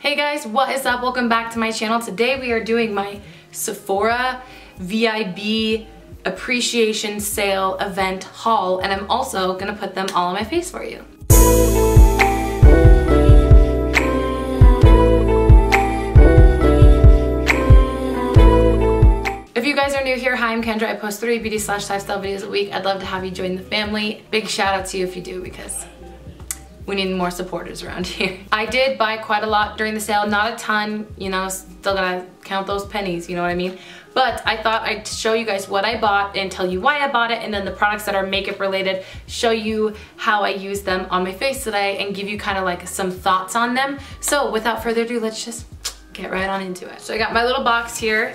Hey guys, what is up? Welcome back to my channel. Today we are doing my Sephora VIB appreciation sale event haul, and I'm also gonna put them all on my face for you. If you guys are new here, hi, I'm Kendra. I post 3 beauty/lifestyle videos a week. I'd love to have you join the family. Big shout out to you if you do, because we need more supporters around here. I did buy quite a lot during the sale, not a ton, you know, still gotta count those pennies, you know what I mean? But I thought I'd show you guys what I bought and tell you why I bought it, and then the products that are makeup related, show you how I use them on my face today and give you kind of like some thoughts on them. So without further ado, let's just get right on into it. So I got my little box here.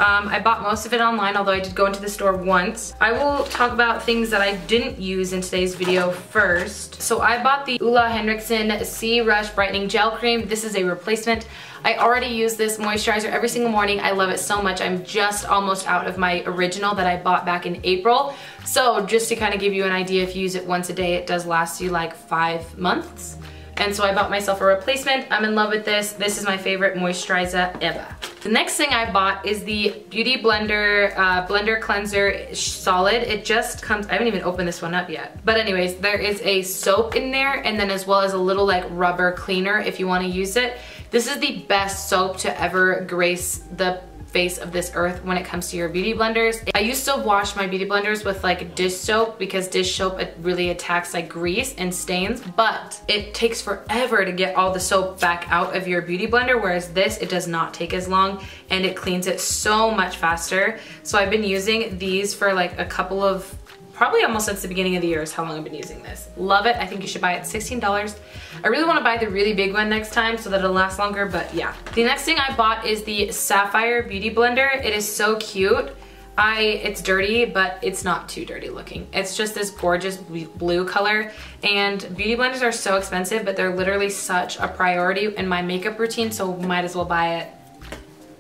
I bought most of it online, although I did go into the store once. I will talk about things that I didn't use in today's video first. So I bought the Ole Henriksen C Rush Brightening Gel Cream. This is a replacement. I already use this moisturizer every single morning. I love it so much. I'm just almost out of my original that I bought back in April. So just to kind of give you an idea, if you use it once a day, it does last you like 5 months. And so I bought myself a replacement. I'm in love with this. This is my favorite moisturizer ever. The next thing I bought is the Beauty Blender Blender Cleanser Solid. It just comes, I haven't even opened this one up yet. But anyways, there is a soap in there, and then as well as a little like rubber cleaner if you want to use it. This is the best soap to ever grace the face of this earth when it comes to your beauty blenders. I used to wash my beauty blenders with like dish soap, because dish soap, it really attacks like grease and stains, but it takes forever to get all the soap back out of your beauty blender, whereas this, it does not take as long and it cleans it so much faster. So I've been using these for like a couple of, probably almost since the beginning of the year is how long I've been using this. Love it. I think you should buy it. $16. I really want to buy the really big one next time so that it'll last longer, but yeah. The next thing I bought is the Sapphire Beauty Blender. It is so cute. It's dirty, but it's not too dirty looking. It's just this gorgeous blue color, and beauty blenders are so expensive, but they're literally such a priority in my makeup routine, so might as well buy it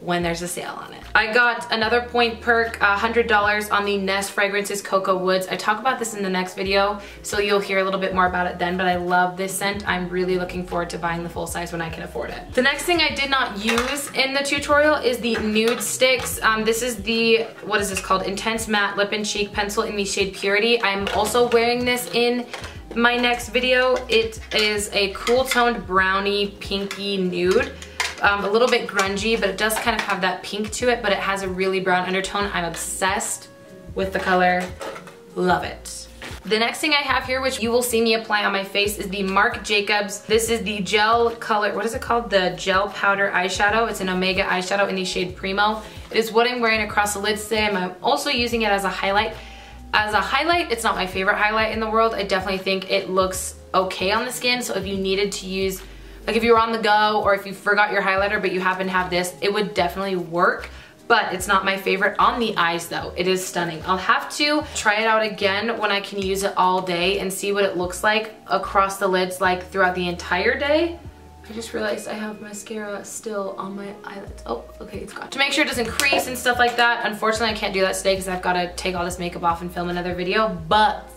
when there's a sale on it. I got another point perk, $100 on the Nest Fragrances Cocoa Woods. I talk about this in the next video, so you'll hear a little bit more about it then, but I love this scent. I'm really looking forward to buying the full size when I can afford it. The next thing I did not use in the tutorial is the nude sticks. This is the, what is this called? Intense Matte Lip and Cheek Pencil in the shade Purity. I'm also wearing this in my next video. It is a cool toned brownie pinky nude. A little bit grungy, but it does kind of have that pink to it, but it has a really brown undertone. I'm obsessed with the color. Love it. The next thing I have here, which you will see me apply on my face, is the Marc Jacobs. This is the gel color, what is it called? The gel powder eyeshadow. It's an Omega eyeshadow in the shade Primo. It is what I'm wearing across the lids today, and I'm also using it as a highlight. As a highlight, it's not my favorite highlight in the world. I definitely think it looks okay on the skin, so if you needed to use, like if you were on the go or if you forgot your highlighter but you happen to have this, it would definitely work, but it's not my favorite on the eyes though. It is stunning. I'll have to try it out again when I can use it all day and see what it looks like across the lids like throughout the entire day. I just realized I have mascara still on my eyelids. Oh, okay, it's gone. To make sure it doesn't crease and stuff like that. Unfortunately, I can't do that today because I've got to take all this makeup off and film another video, but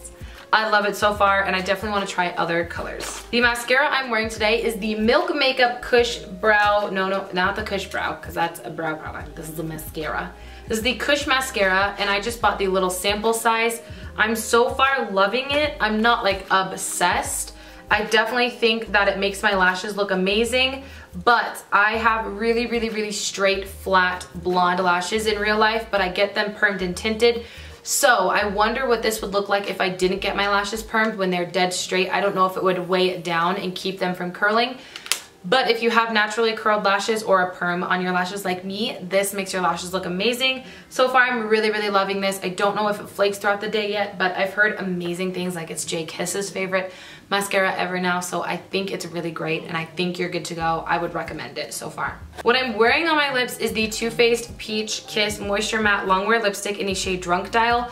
I love it so far, and I definitely want to try other colors. The mascara I'm wearing today is the Milk Makeup Kush Brow. No, not the Kush Brow, because that's a brow product. This is the mascara. This is the Kush Mascara, and I just bought the little sample size. I'm so far loving it. I'm not like obsessed. I definitely think that it makes my lashes look amazing, but I have really, really, really straight, flat, blonde lashes in real life, but I get them permed and tinted. So I wonder what this would look like if I didn't get my lashes permed when they're dead straight. I don't know if it would weigh it down and keep them from curling. But if you have naturally curled lashes or a perm on your lashes like me, this makes your lashes look amazing. So far, I'm really, really loving this. I don't know if it flakes throughout the day yet, but I've heard amazing things, like it's Jay Kiss's favorite mascara ever now, so I think it's really great, and I think you're good to go. I would recommend it so far. What I'm wearing on my lips is the Too Faced Peach Kiss Moisture Matte Longwear Lipstick in the shade Drunk Dial.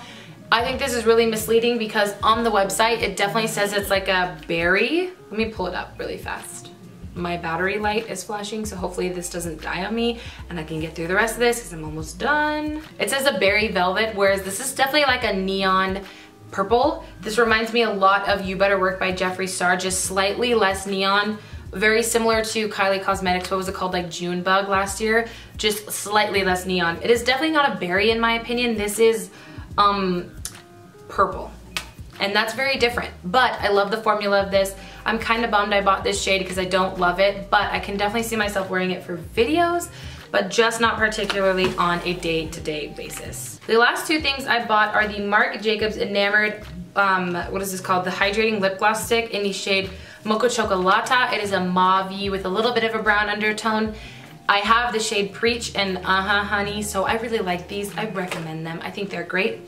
I think this is really misleading because on the website, it definitely says it's like a berry. Let me pull it up really fast. My battery light is flashing, so hopefully this doesn't die on me and I can get through the rest of this because I'm almost done. It says a berry velvet, whereas this is definitely like a neon purple. This reminds me a lot of You Better Work by Jeffree Star, just slightly less neon, very similar to Kylie Cosmetics, what was it called, like Junebug last year, just slightly less neon. It is definitely not a berry in my opinion. This is purple, and that's very different, but I love the formula of this. I'm kind of bummed I bought this shade because I don't love it, but I can definitely see myself wearing it for videos, but just not particularly on a day-to-day basis. The last two things I bought are the Marc Jacobs Enamored, what is this called? The Hydrating Lip Gloss Stick in the shade Mocha Chocolata. It is a mauve with a little bit of a brown undertone. I have the shade Preach and Honey, so I really like these. I recommend them. I think they're great.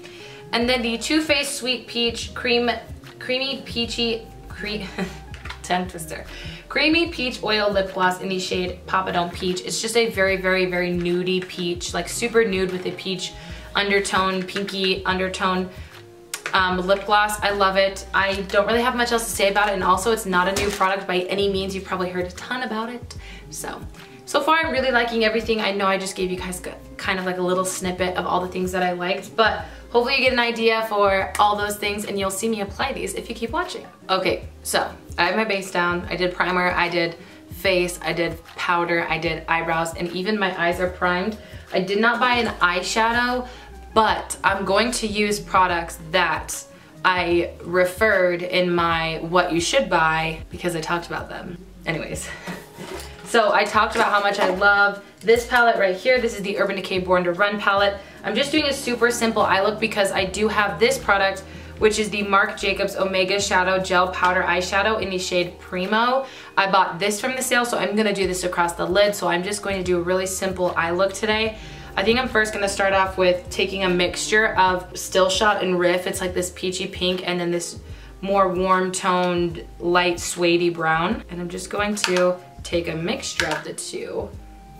And then the Too Faced Sweet Peach Creamy Peachy tongue twister. Creamy Peach Oil Lip Gloss in the shade Papa Don't Peach. It's just a very, very, very nudie peach, like super nude with a peach undertone, pinky undertone lip gloss. I love it. I don't really have much else to say about it, and also it's not a new product by any means. You've probably heard a ton about it. So far I'm really liking everything. I know I just gave you guys kind of like a little snippet of all the things that I liked, but hopefully you get an idea for all those things and you'll see me apply these if you keep watching. Okay, so I have my base down. I did primer, I did face, I did powder, I did eyebrows, and even my eyes are primed. I did not buy an eyeshadow, but I'm going to use products that I referred in my what you should buy because I talked about them. Anyways, so I talked about how much I love this palette right here. This is the Urban Decay Born to Run palette. I'm just doing a super simple eye look because I do have this product, which is the Marc Jacobs Omega Shadow Gel Powder Eyeshadow in the shade Primo. I bought this from the sale, so I'm gonna do this across the lid. So I'm just going to do a really simple eye look today. I think I'm first gonna start off with taking a mixture of Still Shot and Riff. It's like this peachy pink and then this more warm toned light suede brown. And I'm just going to take a mixture of the two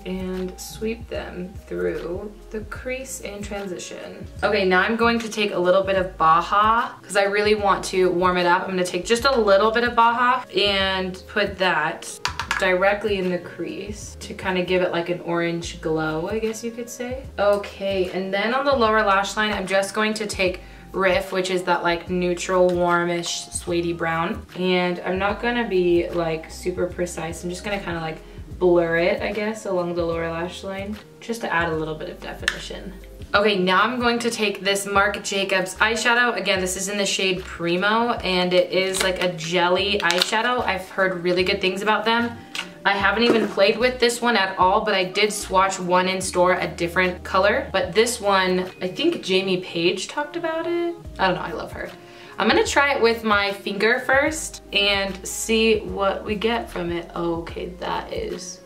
and sweep them through the crease and transition. Okay, now I'm going to take a little bit of Baja because I really want to warm it up. I'm gonna take just a little bit of Baja and put that directly in the crease to kind of give it like an orange glow, I guess you could say. Okay, and then on the lower lash line, I'm just going to take Riff, which is that like neutral, warmish, suede brown. And I'm not gonna be like super precise. I'm just gonna kind of like blur it, I guess, along the lower lash line, just to add a little bit of definition. Okay, now I'm going to take this Marc Jacobs eyeshadow. Again, this is in the shade Primo, and it is like a jelly eyeshadow. I've heard really good things about them. I haven't even played with this one at all, but I did swatch one in store, a different color. But this one, I think Jamie Page talked about it. I don't know, I love her. I'm gonna try it with my finger first and see what we get from it. Okay, that is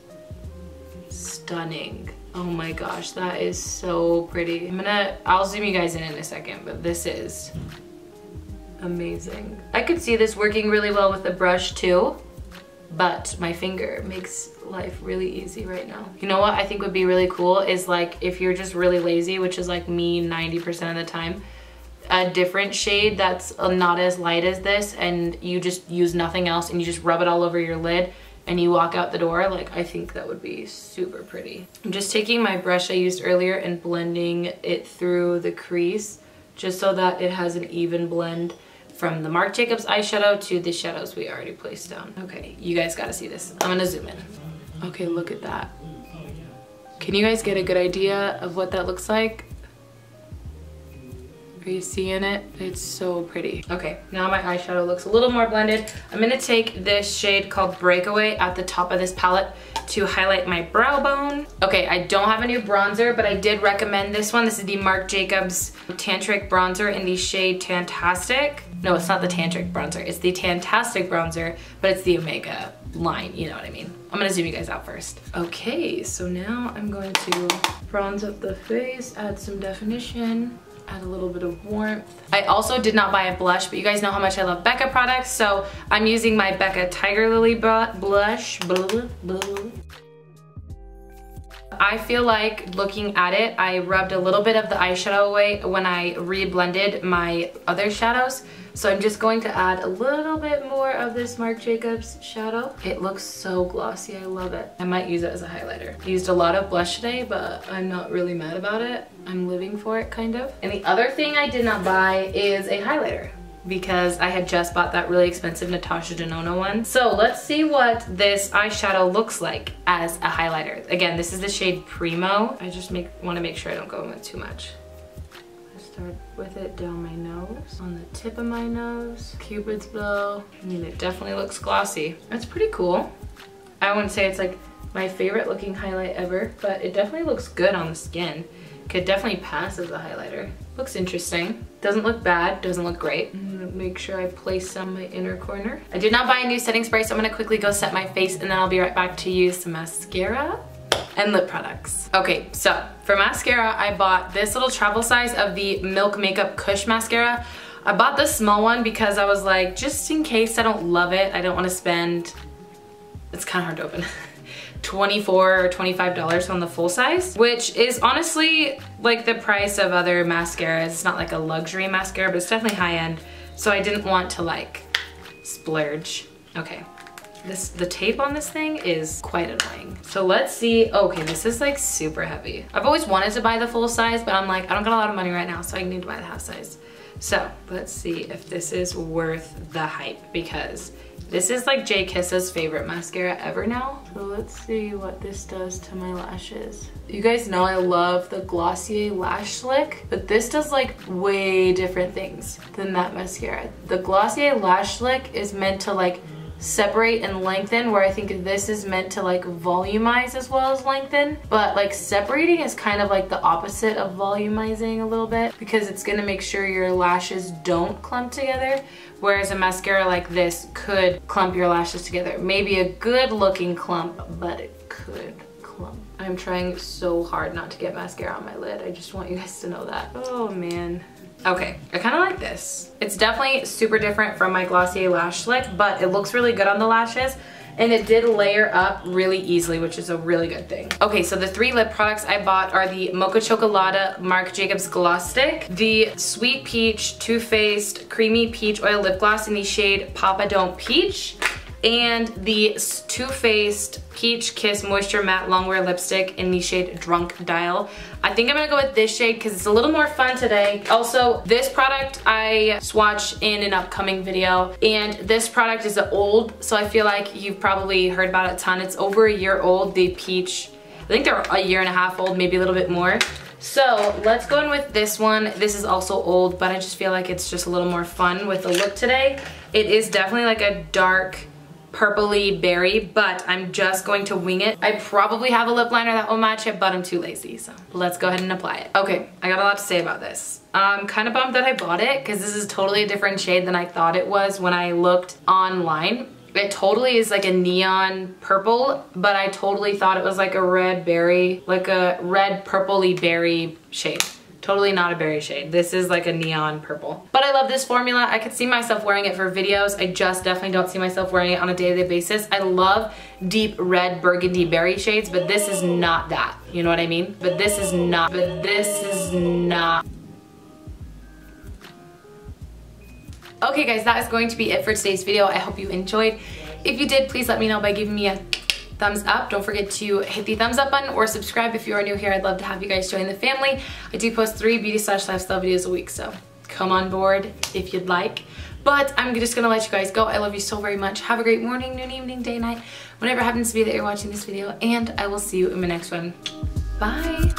stunning. Oh my gosh, that is so pretty. I'll zoom you guys in a second, but this is amazing. I could see this working really well with the brush too, but my finger makes life really easy right now. You know what I think would be really cool is like if you're just really lazy, which is like me 90% of the time, a different shade that's not as light as this and you just use nothing else and you just rub it all over your lid and you walk out the door, like I think that would be super pretty. I'm just taking my brush I used earlier and blending it through the crease just so that it has an even blend from the Marc Jacobs eyeshadow to the shadows we already placed down. Okay, you guys gotta see this. I'm gonna zoom in. Okay, look at that. Can you guys get a good idea of what that looks like? Are you seeing it? It's so pretty. Okay, now my eyeshadow looks a little more blended. I'm gonna take this shade called Breakaway at the top of this palette to highlight my brow bone. Okay, I don't have a new bronzer, but I did recommend this one. This is the Marc Jacobs Tantric Bronzer in the shade Tantastic. No, it's not the Tantric Bronzer. It's the Tantastic Bronzer, but it's the Omega line, you know what I mean. I'm gonna zoom you guys out first. Okay, so now I'm going to bronze up the face, add some definition, add a little bit of warmth. I also did not buy a blush, but you guys know how much I love Becca products, so I'm using my Becca Tiger Lily blush. I feel like looking at it, I rubbed a little bit of the eyeshadow away when I re-blended my other shadows. So I'm just going to add a little bit more of this Marc Jacobs shadow. It looks so glossy, I love it. I might use it as a highlighter. I used a lot of blush today, but I'm not really mad about it. I'm living for it, kind of. And the other thing I did not buy is a highlighter. because I had just bought that really expensive Natasha Denona one. So let's see what this eyeshadow looks like as a highlighter. Again, this is the shade Primo. I just want to make sure I don't go in with too much. I start with it down my nose, on the tip of my nose, Cupid's bow. I mean, it definitely looks glossy. That's pretty cool. I wouldn't say it's like my favorite looking highlight ever, but it definitely looks good on the skin. Could definitely pass as a highlighter. Looks interesting. Doesn't look bad, doesn't look great. I'm gonna make sure I place some in my inner corner. I did not buy a new setting spray, so I'm gonna quickly go set my face and then I'll be right back to use some mascara and lip products. Okay, so for mascara, I bought this little travel size of the Milk Makeup Kush mascara. I bought the small one because I was like, just in case I don't love it, I don't wanna spend, it's kind of hard to open. $24 or $25 on the full size, which is honestly like the price of other mascaras. It's not like a luxury mascara, but it's definitely high end. So I didn't want to like splurge. Okay, the tape on this thing is quite annoying. So let's see. Okay, this is like super heavy. I've always wanted to buy the full size, but I'm like, I don't got a lot of money right now, so I need to buy the half size. So let's see if this is worth the hype, because this is like J Kiss's favorite mascara ever now. So let's see what this does to my lashes. You guys know I love the Glossier Lash Slick, but this does like way different things than that mascara. The Glossier Lash Slick is meant to like separate and lengthen, where I think this is meant to like volumize as well as lengthen. But like separating is kind of like the opposite of volumizing a little bit, because it's gonna make sure your lashes don't clump together. Whereas a mascara like this could clump your lashes together. Maybe a good looking clump, but it could clump. I'm trying so hard not to get mascara on my lid. I just want you guys to know that. Oh man. Okay, I kind of like this. It's definitely super different from my Glossier Lash Slick, but it looks really good on the lashes. And it did layer up really easily, which is a really good thing. Okay, so the 3 lip products I bought are the Mocha Chocolata Marc Jacobs Gloss Stick, the Sweet Peach Too Faced Creamy Peach Oil Lip Gloss in the shade Papa Don't Peach, and the Too Faced Peach Kiss Moisture Matte Longwear Lipstick in the shade Drunk Dial. I think I'm gonna go with this shade because it's a little more fun today. Also, this product I swatch in an upcoming video, and this product is old, so I feel like you've probably heard about it a ton. It's over a year old, the Peach. I think they're a year and a half old, maybe a little bit more. So let's go in with this one. This is also old, but I just feel like it's just a little more fun with the look today. It is definitely like a dark purpley berry, but I'm just going to wing it. I probably have a lip liner that will match it, but I'm too lazy, so let's go ahead and apply it. Okay, I got a lot to say about this. I'm kind of bummed that I bought it because this is totally a different shade than I thought it was when I looked online. It totally is like a neon purple, but I totally thought it was like a red berry, like a red purpley berry shade. Totally not a berry shade. This is like a neon purple. But I love this formula. I could see myself wearing it for videos. I just definitely don't see myself wearing it on a day-to-day basis. I love deep red burgundy berry shades, but this is not that. You know what I mean? But this is not. Okay guys, that is going to be it for today's video. I hope you enjoyed. If you did, please let me know by giving me a thumbs up. Don't forget to hit the thumbs up button or subscribe if you are new here. I'd love to have you guys join the family. I do post 3 beauty/lifestyle videos a week, so come on board if you'd like. But I'm just gonna let you guys go. I love you so very much. Have a great morning, noon, evening, day, night, whenever it happens to be that you're watching this video, and I will see you in my next one. Bye.